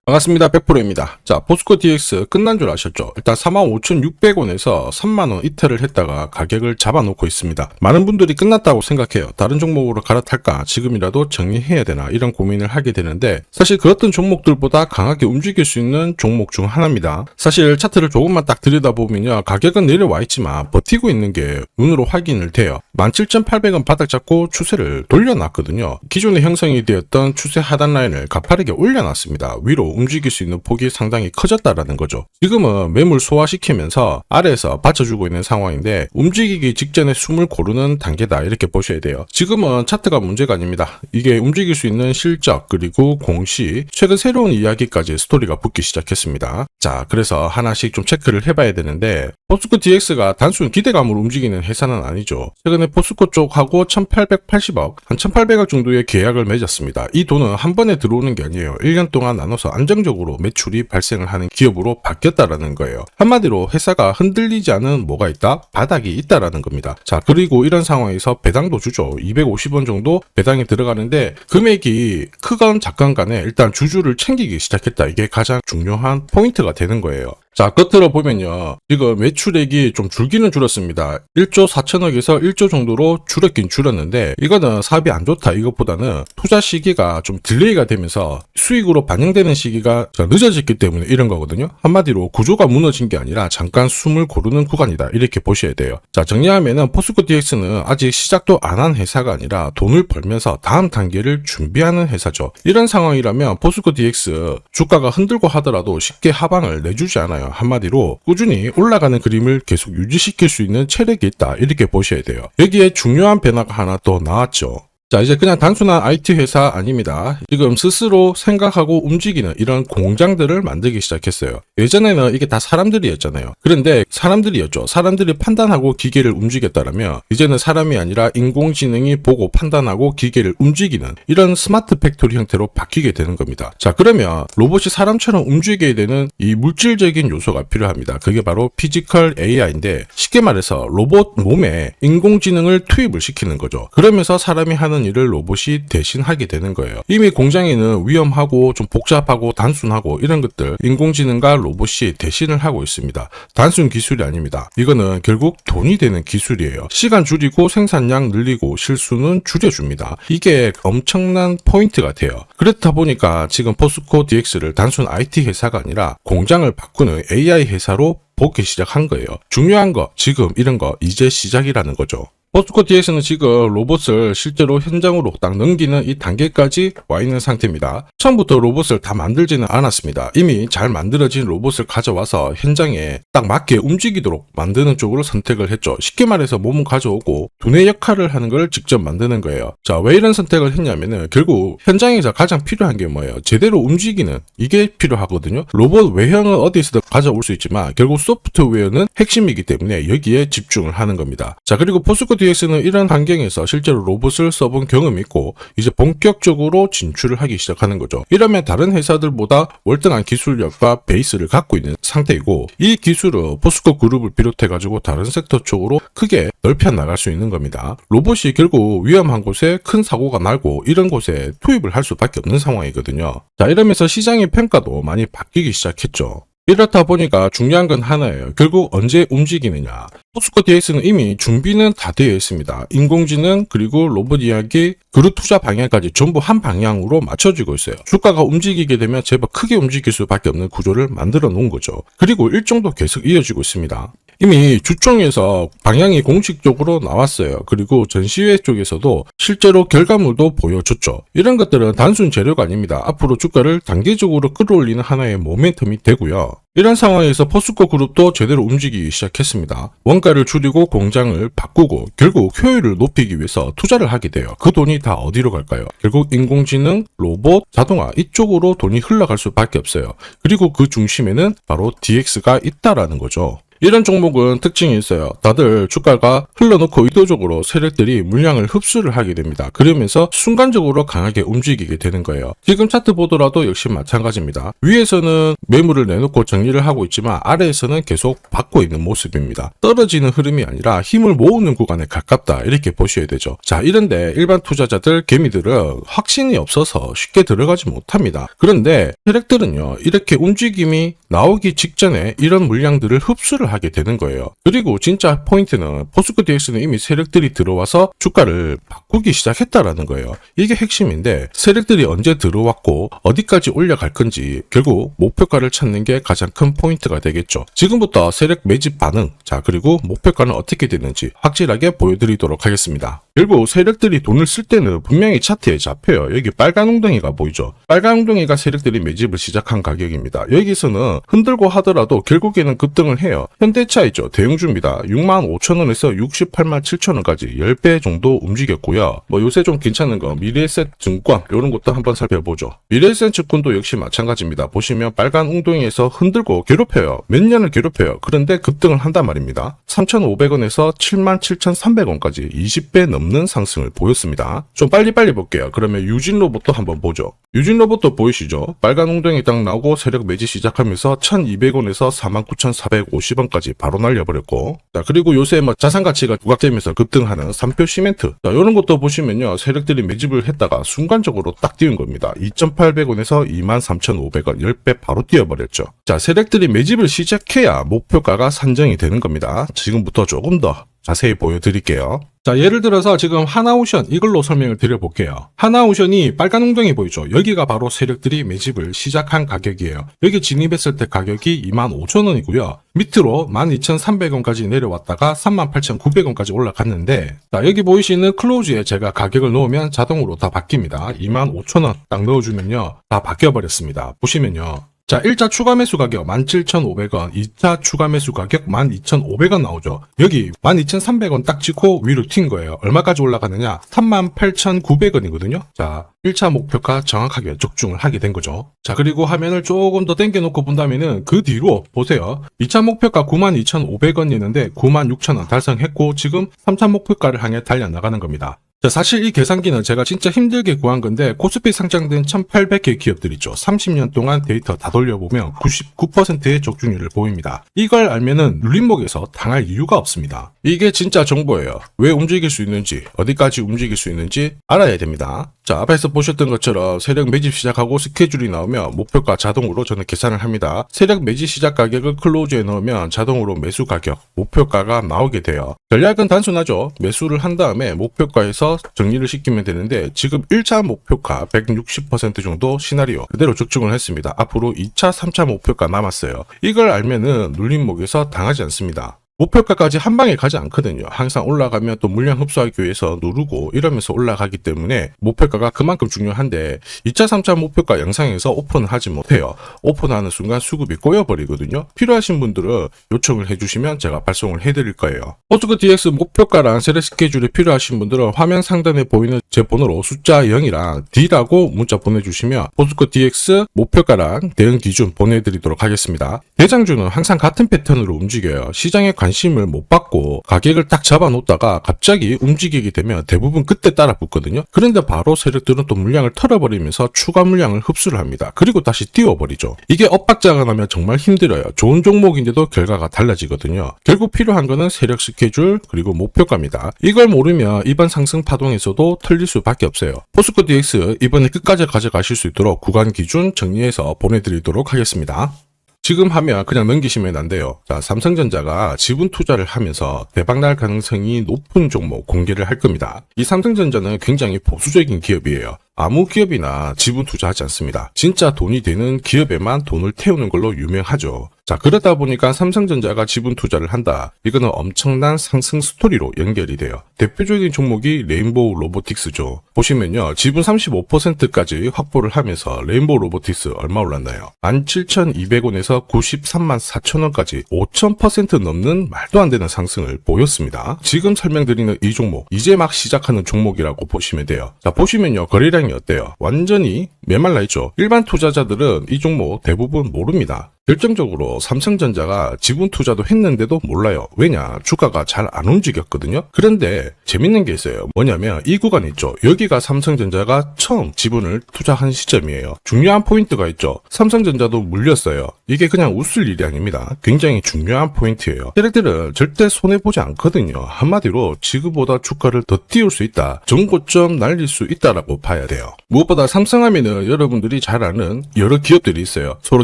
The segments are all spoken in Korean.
반갑습니다. 100%입니다. 자, 포스코 DX 끝난 줄 아셨죠? 일단 45,600원에서 3만원 이탈을 했다가 가격을 잡아놓고 있습니다. 많은 분들이 끝났다고 생각해요. 다른 종목으로 갈아탈까? 지금이라도 정리해야 되나? 이런 고민을 하게 되는데 사실 그렇던 종목들보다 강하게 움직일 수 있는 종목 중 하나입니다. 사실 차트를 조금만 딱 들여다보면요. 가격은 내려와 있지만 버티고 있는 게 눈으로 확인을 돼요. 17,800원 바닥 잡고 추세를 돌려놨거든요. 기존에 형성이 되었던 추세 하단 라인을 가파르게 올려놨습니다. 위로 움직일 수 있는 폭이 상당히 커졌다라는 거죠. 지금은 매물 소화시키면서 아래에서 받쳐주고 있는 상황인데 움직이기 직전에 숨을 고르는 단계다 이렇게 보셔야 돼요. 지금은 차트가 문제가 아닙니다. 이게 움직일 수 있는 실적 그리고 공시 최근 새로운 이야기까지 스토리가 붙기 시작했습니다. 자, 그래서 하나씩 좀 체크를 해봐야 되는데 포스코 DX가 단순 기대감으로 움직이는 회사는 아니죠. 최근에 포스코 쪽하고 1880억, 한 1800억 정도의 계약을 맺었습니다. 이 돈은 한 번에 들어오는 게 아니에요. 1년 동안 나눠서 안정적으로 매출이 발생을 하는 기업으로 바뀌었다라는 거예요. 한마디로 회사가 흔들리지 않은 뭐가 있다? 바닥이 있다라는 겁니다. 자, 그리고 이런 상황에서 배당도 주죠. 250원 정도 배당이 들어가는데 금액이 크건 작건 간에 일단 주주를 챙기기 시작했다. 이게 가장 중요한 포인트가 되는 거예요. 자, 끝으로 보면요. 지금 매출액이 좀 줄기는 줄었습니다. 1조 4천억에서 1조 정도로 줄었긴 줄었는데 이거는 사업이 안 좋다. 이것보다는 투자 시기가 좀 딜레이가 되면서 수익으로 반영되는 시기가 늦어졌기 때문에 이런 거거든요. 한마디로 구조가 무너진 게 아니라 잠깐 숨을 고르는 구간이다. 이렇게 보셔야 돼요. 자, 정리하면은 포스코 DX는 아직 시작도 안 한 회사가 아니라 돈을 벌면서 다음 단계를 준비하는 회사죠. 이런 상황이라면 포스코 DX 주가가 흔들고 하더라도 쉽게 하방을 내주지 않아요. 한마디로 꾸준히 올라가는 그림을 계속 유지시킬 수 있는 체력이 있다. 이렇게 보셔야 돼요. 여기에 중요한 변화가 하나 또 나왔죠. 자, 이제 그냥 단순한 IT 회사 아닙니다. 지금 스스로 생각하고 움직이는 이런 공장들을 만들기 시작했어요. 예전에는 이게 다 사람들이었잖아요. 그런데 사람들이 판단하고 기계를 움직였다라면 이제는 사람이 아니라 인공지능이 보고 판단하고 기계를 움직이는 이런 스마트 팩토리 형태로 바뀌게 되는 겁니다. 자, 그러면 로봇이 사람처럼 움직여야 되는 이 물질적인 요소가 필요합니다. 그게 바로 피지컬 AI인데 쉽게 말해서 로봇 몸에 인공지능을 투입을 시키는 거죠. 그러면서 사람이 하는 일을 로봇이 대신하게 되는 거예요. 이미 공장에는 위험하고 좀 복잡하고 단순하고 이런 것들 인공지능과 로봇이 대신을 하고 있습니다. 단순 기술이 아닙니다. 이거는 결국 돈이 되는 기술이에요. 시간 줄이고 생산량 늘리고 실수는 줄여줍니다. 이게 엄청난 포인트가 돼요. 그렇다 보니까 지금 포스코 DX를 단순 IT 회사가 아니라 공장을 바꾸는 AI 회사로 보기 시작한 거예요. 중요한 거 지금 이런 거 이제 시작이라는 거죠. 포스코 DX는 지금 로봇을 실제로 현장으로 딱 넘기는 이 단계까지 와 있는 상태입니다. 처음부터 로봇을 다 만들지는 않았습니다. 이미 잘 만들어진 로봇을 가져와서 현장에 딱 맞게 움직이도록 만드는 쪽으로 선택을 했죠. 쉽게 말해서 몸을 가져오고 두뇌 역할을 하는 걸 직접 만드는 거예요. 자, 왜 이런 선택을 했냐면은 결국 현장에서 가장 필요한 게 뭐예요? 제대로 움직이는 이게 필요하거든요. 로봇 외형은 어디서든 가져올 수 있지만 결국 소프트웨어는 핵심이기 때문에 여기에 집중을 하는 겁니다. 자, 그리고 포스코 DX는 이런 환경에서 실제로 로봇을 써본 경험이 있고 이제 본격적으로 진출을 하기 시작하는 거죠. 이러면 다른 회사들보다 월등한 기술력과 베이스를 갖고 있는 상태이고 이 기술은 포스코 그룹을 비롯해가지고 다른 섹터 쪽으로 크게 넓혀 나갈 수 있는 겁니다. 로봇이 결국 위험한 곳에 큰 사고가 나고 이런 곳에 투입을 할 수밖에 없는 상황이거든요. 자, 이러면서 시장의 평가도 많이 바뀌기 시작했죠. 이렇다 보니까 중요한 건 하나예요. 결국 언제 움직이느냐. 포스코 DX는 이미 준비는 다 되어 있습니다. 인공지능 그리고 로봇 이야기 그룹 투자 방향까지 전부 한 방향으로 맞춰지고 있어요. 주가가 움직이게 되면 제법 크게 움직일 수밖에 없는 구조를 만들어 놓은 거죠. 그리고 일정도 계속 이어지고 있습니다. 이미 주총에서 방향이 공식적으로 나왔어요. 그리고 전시회 쪽에서도 실제로 결과물도 보여줬죠. 이런 것들은 단순 재료가 아닙니다. 앞으로 주가를 단계적으로 끌어올리는 하나의 모멘텀이 되고요. 이런 상황에서 포스코 그룹도 제대로 움직이기 시작했습니다. 원가를 줄이고 공장을 바꾸고 결국 효율을 높이기 위해서 투자를 하게 돼요. 그 돈이 다 어디로 갈까요? 결국 인공지능, 로봇, 자동화 이쪽으로 돈이 흘러갈 수밖에 없어요. 그리고 그 중심에는 바로 DX가 있다라는 거죠. 이런 종목은 특징이 있어요. 다들 주가가 흘러놓고 의도적으로 세력들이 물량을 흡수를 하게 됩니다. 그러면서 순간적으로 강하게 움직이게 되는 거예요. 지금 차트 보더라도 역시 마찬가지입니다. 위에서는 매물을 내놓고 정리를 하고 있지만 아래에서는 계속 받고 있는 모습입니다. 떨어지는 흐름이 아니라 힘을 모으는 구간에 가깝다 이렇게 보셔야 되죠. 자, 이런데 일반 투자자들 개미들은 확신이 없어서 쉽게 들어가지 못합니다. 그런데 세력들은요, 이렇게 움직임이 나오기 직전에 이런 물량들을 흡수를 하게 되는 거예요. 그리고 진짜 포인트는 포스코 DX는 이미 세력들이 들어와서 주가를 바꾸기 시작했다라는 거예요. 이게 핵심인데 세력들이 언제 들어왔고 어디까지 올라갈 건지 결국 목표가를 찾는 게 가장 큰 포인트가 되겠죠. 지금부터 세력 매집 반응, 자, 그리고 목표가는 어떻게 되는지 확실하게 보여드리도록 하겠습니다. 결국 세력들이 돈을 쓸 때는 분명히 차트에 잡혀요. 여기 빨간 웅덩이가 보이죠? 빨간 웅덩이가 세력들이 매집을 시작한 가격입니다. 여기서는 흔들고 하더라도 결국에는 급등을 해요. 현대차 있죠? 대형주입니다. 65,000원에서 687,000원까지 10배 정도 움직였고요. 요새 좀 괜찮은 거 미래에셋 증권 이런 것도 한번 살펴보죠. 미래에셋 증권도 역시 마찬가지입니다. 보시면 빨간 웅덩이에서 흔들고 괴롭혀요. 몇 년을 괴롭혀요. 그런데 급등을 한단 말입니다. 3,500원에서 77,300원까지 20배 넘는 상승을 보였습니다. 좀 빨리빨리 볼게요. 그러면 유진로봇도 한번 보죠. 유진로봇도 보이시죠? 빨간 웅덩이 딱 나오고 세력 매집 시작하면서 1,200원에서 49,450원까지 바로 날려버렸고, 자, 그리고 요새 자산 가치가 부각되면서 급등하는 삼표 시멘트, 자, 이런 것도 보시면요, 세력들이 매집을 했다가 순간적으로 딱 띄운 겁니다. 2,800원에서 23,500원 10배 바로 뛰어버렸죠. 자, 세력들이 매집을 시작해야 목표가가 산정이 되는 겁니다. 지금부터 조금 더 자세히 보여드릴게요. 자, 예를 들어서 지금 하나오션 이걸로 설명을 드려볼게요. 하나오션이 빨간 웅덩이 보이죠? 여기가 바로 세력들이 매집을 시작한 가격이에요. 여기 진입했을 때 가격이 25,000원이고요. 밑으로 12,300원까지 내려왔다가 38,900원까지 올라갔는데, 자, 여기 보이시는 클로즈에 제가 가격을 넣으면 자동으로 다 바뀝니다. 25,000원 딱 넣어주면요, 다 바뀌어버렸습니다. 보시면요. 자, 1차 추가 매수 가격 17,500원, 2차 추가 매수 가격 12,500원 나오죠. 여기 12,300원 딱 찍고 위로 튄 거예요. 얼마까지 올라가느냐? 38,900원이거든요. 자, 1차 목표가 정확하게 적중을 하게 된 거죠. 자, 그리고 화면을 조금 더 당겨놓고 본다면은 그 뒤로 보세요. 2차 목표가 92,500원이었는데 96,000원 달성했고 지금 3차 목표가를 향해 달려나가는 겁니다. 자, 사실 이 계산기는 제가 진짜 힘들게 구한 건데 코스피 상장된 1800개 기업들 있죠. 30년 동안 데이터 다 돌려보면 99%의 적중률을 보입니다. 이걸 알면은 눌림목에서 당할 이유가 없습니다. 이게 진짜 정보예요. 왜 움직일 수 있는지, 어디까지 움직일 수 있는지 알아야 됩니다. 자, 앞에서 보셨던 것처럼 세력 매집 시작하고 스케줄이 나오면 목표가 자동으로 저는 계산을 합니다. 세력 매집 시작 가격을 클로즈에 넣으면 자동으로 매수 가격, 목표가가 나오게 돼요. 전략은 단순하죠. 매수를 한 다음에 목표가에서 정리를 시키면 되는데 지금 1차 목표가 160% 정도 시나리오 그대로 적중을 했습니다. 앞으로 2차, 3차 목표가 남았어요. 이걸 알면은 눌림목에서 당하지 않습니다. 목표가까지 한 방에 가지 않거든요. 항상 올라가면 또 물량 흡수하기 위해서 누르고 이러면서 올라가기 때문에 목표가가 그만큼 중요한데 2차, 3차 목표가 영상에서 오픈을 하지 못해요. 오픈하는 순간 수급이 꼬여버리거든요. 필요하신 분들은 요청을 해주시면 제가 발송을 해드릴 거예요. 포스코 DX 목표가랑 세력 스케줄이 필요하신 분들은 화면 상단에 보이는 제 번호로 숫자 0이랑 D라고 문자 보내주시면 포스코 DX 목표가랑 대응 기준 보내드리도록 하겠습니다. 대장주는 항상 같은 패턴으로 움직여요. 시장에 관심을 못 받고 가격을 딱 잡아놓다가 갑자기 움직이게 되면 대부분 그때 따라 붙거든요. 그런데 바로 세력들은 또 물량을 털어버리면서 추가 물량을 흡수를 합니다. 그리고 다시 띄워버리죠. 이게 엇박자가 나면 정말 힘들어요. 좋은 종목인데도 결과가 달라지거든요. 결국 필요한 거는 세력 스케줄 그리고 목표가입니다. 이걸 모르면 이번 상승 파동에서도 틀릴 수밖에 없어요. 포스코 DX 이번에 끝까지 가져가실 수 있도록 구간 기준 정리해서 보내드리도록 하겠습니다. 지금 하면 그냥 넘기시면 안 돼요. 자, 삼성전자가 지분 투자를 하면서 대박날 가능성이 높은 종목 공개를 할 겁니다. 이 삼성전자는 굉장히 보수적인 기업이에요. 아무 기업이나 지분 투자하지 않습니다. 진짜 돈이 되는 기업에만 돈을 태우는 걸로 유명하죠. 자, 그러다 보니까 삼성전자가 지분 투자를 한다. 이거는 엄청난 상승 스토리로 연결이 돼요. 대표적인 종목이 레인보우 로보틱스죠. 보시면요. 지분 35%까지 확보를 하면서 레인보우 로보틱스 얼마 올랐나요? 17,200원에서 93만 4천원까지 5,000% 넘는 말도 안 되는 상승을 보였습니다. 지금 설명드리는 이 종목, 이제 막 시작하는 종목이라고 보시면 돼요. 자, 보시면요. 거래량이 어때요? 완전히 메말라 있죠. 일반 투자자들은 이 종목 대부분 모릅니다. 결정적으로 삼성전자가 지분 투자도 했는데도 몰라요. 왜냐? 주가가 잘 안 움직였거든요. 그런데 재밌는 게 있어요. 뭐냐면 이 구간 있죠. 여기가 삼성전자가 처음 지분을 투자한 시점이에요. 중요한 포인트가 있죠. 삼성전자도 물렸어요. 이게 그냥 웃을 일이 아닙니다. 굉장히 중요한 포인트예요. 얘네들은 절대 손해보지 않거든요. 한마디로 지금보다 주가를 더 띄울 수 있다. 전고점 날릴 수 있다라고 봐야 돼요. 무엇보다 삼성하면은 여러분들이 잘 아는 여러 기업들이 있어요. 서로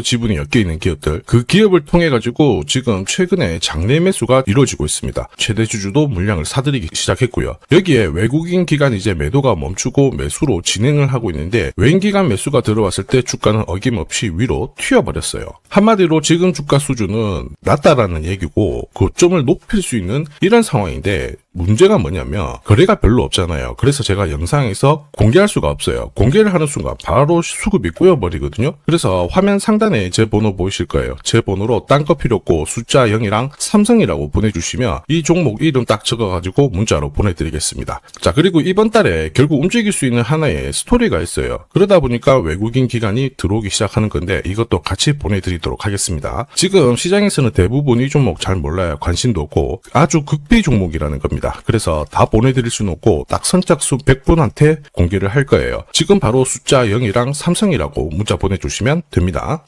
지분이 엮여있는 기업들. 그 기업을 통해 가지고 지금 최근에 장내 매수가 이루어지고 있습니다. 최대 주주도 물량을 사들이기 시작했고요. 여기에 외국인 기관 이제 매도가 멈추고 매수로 진행을 하고 있는데 외인 기관 매수가 들어왔을 때 주가는 어김없이 위로 튀어버렸어요. 한마디로 지금 주가 수준은 낮다라는 얘기고 고점을 높일 수 있는 이런 상황인데 문제가 뭐냐면 거래가 별로 없잖아요. 그래서 제가 영상에서 공개할 수가 없어요. 공개를 하는 순간 바로 수급이 꼬여버리거든요. 그래서 화면 상단에 제 번호 보이실 거예요. 제 번호로 딴 거 필요 없고 숫자 0이랑 삼성이라고 보내주시면 이 종목 이름 딱 적어가지고 문자로 보내드리겠습니다. 자, 그리고 이번 달에 결국 움직일 수 있는 하나의 스토리가 있어요. 그러다 보니까 외국인 기관이 들어오기 시작하는 건데 이것도 같이 보내드리도록 하겠습니다. 지금 시장에서는 대부분 이 종목 잘 몰라요. 관심도 없고 아주 극비 종목이라는 겁니다. 그래서 다 보내드릴 수는 없고 딱 선착순 100분한테 공개를 할 거예요. 지금 바로 숫자 0이랑 삼성이라고 문자 보내주시면 됩니다.